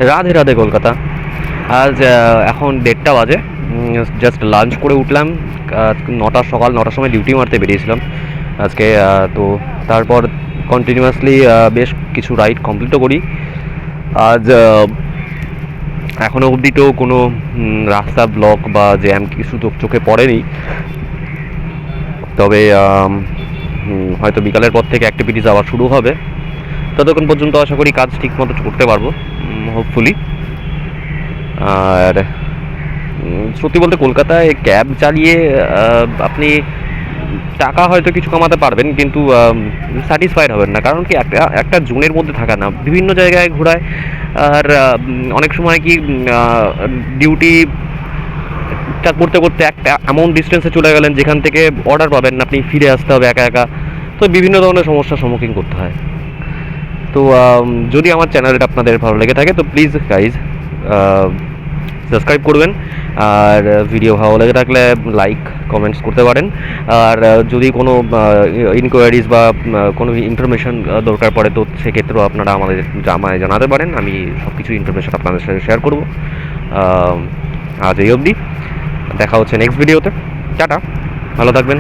রাধে রাধে কলকাতা। আজ এখন 1:30 বাজে। জাস্ট লাঞ্চ করে উঠলাম। 9টার সময় ডিউটি মারতে বেরিয়েছিলাম আজকে। তো তারপর কন্টিনিউয়াসলি বেশ কিছু রাইড কমপ্লিটও করি আজ। এখনও অবধি তো কোনো রাস্তা ব্লক বা জ্যাম কিছু তো চোখে পড়েনি। তবে হয়তো বিকালের পর থেকে অ্যাক্টিভিটিস আবার শুরু হবে। ততক্ষণ পর্যন্ত আশা করি কাজ ঠিকমতো করতে পারবো, হোপফুলি। আর সত্যি বলতে কলকাতায় ক্যাব চালিয়ে আপনি টাকা হয়তো কিছু কামাতে পারবেন, কিন্তু স্যাটিসফাইড হবেন না। কারণ কি, একটা একটা জোনের মধ্যে থাকা না, বিভিন্ন জায়গায় ঘোরায়। আর অনেক সময় কি ডিউটি করতে করতে একটা এমন ডিস্টেন্সে চলে গেলেন যেখান থেকে অর্ডার পাবেন না, আপনি ফিরে আসতে হবে একা একা। তো বিভিন্ন ধরনের সমস্যার সম্মুখীন করতে হয়। তো যদি আমার চ্যানেলটা আপনাদের ভালো লেগে থাকে তো প্লিজ গাইজ সাবস্ক্রাইব করবেন। আর ভিডিও ভালো লেগে থাকলে লাইক কমেন্টস করতে পারেন। আর যদি কোনো ইনকোয়ারিজ বা কোনো ইনফরমেশান দরকার পড়ে তো সেক্ষেত্রেও আপনারা আমায় জানাতে পারেন। আমি সব কিছু ইনফরমেশান আপনাদের সাথে শেয়ার করবো। আজ এই অবধি, দেখা হচ্ছে নেক্সট ভিডিওতে। টাটা, ভালো থাকবেন।